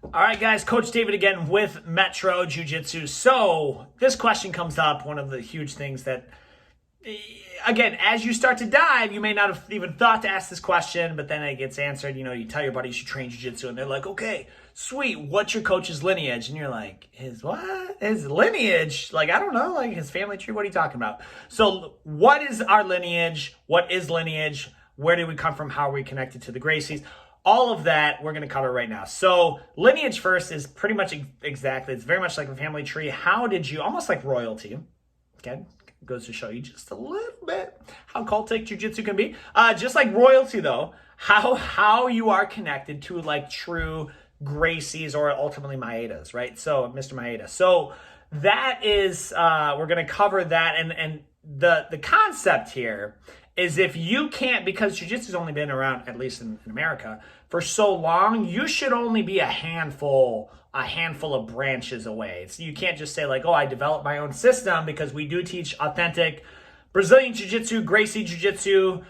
All right, guys, Coach David again with Metro Jiu-Jitsu. So this question comes up, one of the huge things that, again, as you start to dive, you may not have even thought to ask this question, but then it gets answered. You know, you tell your buddy you should train Jiu-Jitsu, and they're like, okay, sweet, what's your coach's lineage? And you're like, his what? His lineage? Like, I don't know, like his family tree, what are you talking about? So what is our lineage? What is lineage? Where do we come from? How are we connected to the Gracies? All of that we're going to cover right now. So lineage first is pretty much exactly, it's very much like a family tree. How did you, almost like royalty, okay? Goes to show you just a little bit how cultic jiu-jitsu can be. Just like royalty though, how you are connected to like true Gracies or ultimately Maedas, right? So Mr. Maeda. So that is, we're going to cover that. And the concept here is if you can't, because jiu-jitsu's only been around, at least in America, for so long, you should only be a handful of branches away. So you can't just say like, oh, I developed my own system, because we do teach authentic Brazilian jiu-jitsu, Gracie jiu-jitsu.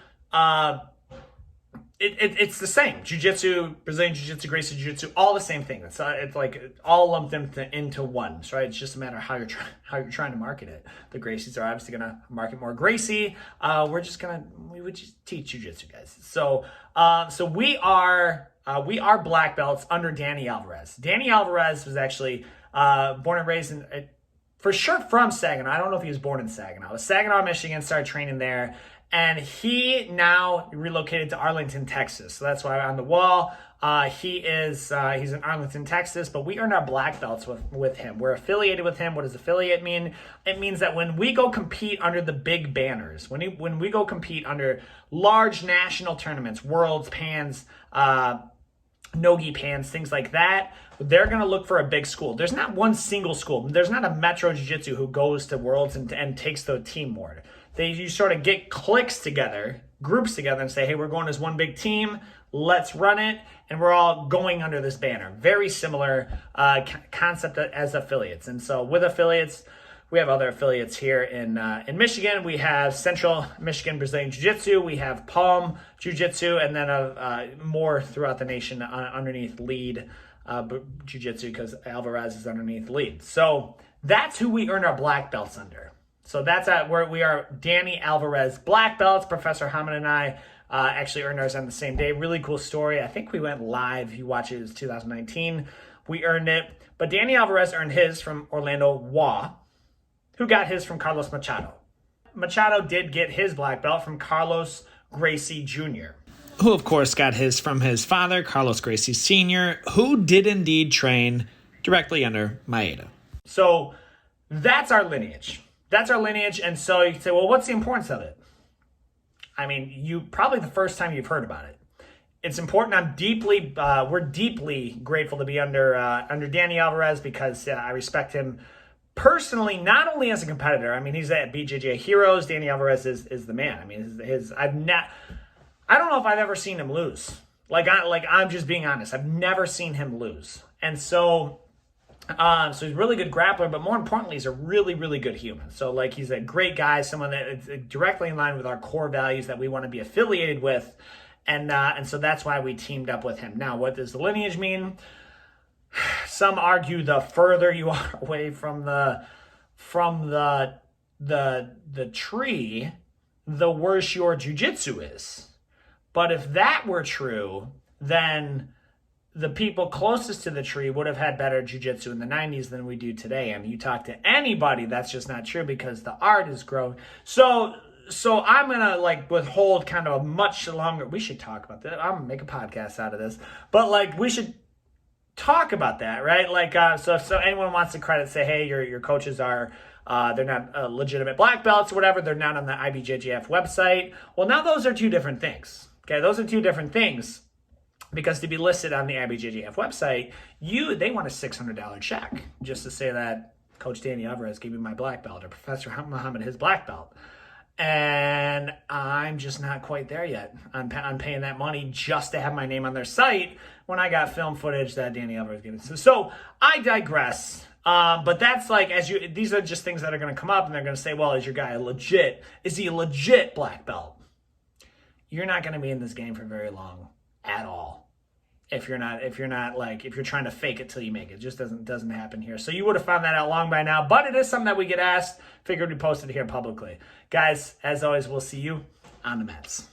It's the same. Jiu-jitsu, Brazilian jiu-jitsu, Gracie jiu-jitsu, all the same thing. It's like all lumped into one, right? It's just a matter of how you're trying to market it. The Gracies are obviously going to market more Gracie. We would just teach jiu-jitsu, guys. So we are black belts under Danny Alvarez. Danny Alvarez was actually born and raised for sure from Saginaw. I don't know if he was born in Saginaw. It was Saginaw, Michigan, started training there. And he now relocated to Arlington, Texas. So that's why on the wall, he's in Arlington, Texas, but we earned our black belts with him. We're affiliated with him. What does affiliate mean? It means that when we go compete under the big banners, when we go compete under large national tournaments, Worlds, Pans, Nogi Pans, things like that, they're going to look for a big school. There's not one single school. There's not a Metro Jiu-Jitsu who goes to Worlds and takes the team board. You sort of get cliques together, groups together, and say, hey, we're going as one big team. Let's run it. And we're all going under this banner. Very similar concept as affiliates. And so with affiliates, we have other affiliates here in Michigan. We have Central Michigan Brazilian Jiu-Jitsu. We have Palm Jiu-Jitsu, and then more throughout the nation underneath Lead Jiu-Jitsu, because Alvarez is underneath Lead. So that's who we earn our black belts under. So that's where we are. Danny Alvarez black belts. Professor Mohammad and I actually earned ours on the same day. Really cool story. I think we went live. If you watch it was 2019. We earned it. But Danny Alvarez earned his from Orlando Wah, who got his from Carlos Machado. Machado did get his black belt from Carlos Gracie Jr., who of course got his from his father, Carlos Gracie Sr., who did indeed train directly under Maeda. So that's our lineage. That's our lineage. And so you can say, well, what's the importance of it? I mean, probably the first time you've heard about it. It's important. We're deeply grateful to be under Danny Alvarez, because I respect him personally, not only as a competitor. I mean, he's at BJJ Heroes. Danny Alvarez is the man. I mean, I don't know if I've ever seen him lose. I'm just being honest. I've never seen him lose. And so he's a really good grappler, but more importantly, he's a really, really good human. So he's a great guy, someone that is directly in line with our core values that we want to be affiliated with. And so that's why we teamed up with him. Now, what does the lineage mean? Some argue the further you are away from the tree, the worse your jiu-jitsu is. But if that were true, then the people closest to the tree would have had better jiu-jitsu in the 90s than we do today. I mean, you talk to anybody, that's just not true, because the art is growing. So I'm going to withhold kind of a much longer, we should talk about that. I'm going to make a podcast out of this, but we should talk about that, right? So if anyone wants to credit, say, hey, your coaches are, they're not legitimate black belts or whatever, they're not on the IBJJF website. Well, now those are two different things. Okay, those are two different things. Because to be listed on the IBJJF website, they want a $600 check just to say that Coach Danny Alvarez gave me my black belt, or Professor Mohammad his black belt. And I'm just not quite there yet. I'm paying that money just to have my name on their site when I got film footage that Danny Alvarez gave me. So I digress. But that's these are just things that are going to come up, and they're going to say, well, is your guy legit? Is he a legit black belt? You're not going to be in this game for very long at all. if you're trying to fake it till you make it. It just doesn't happen here. So you would have found that out long by now, but it is something that we get asked. Figured we posted here publicly. Guys, as always, we'll see you on the mats.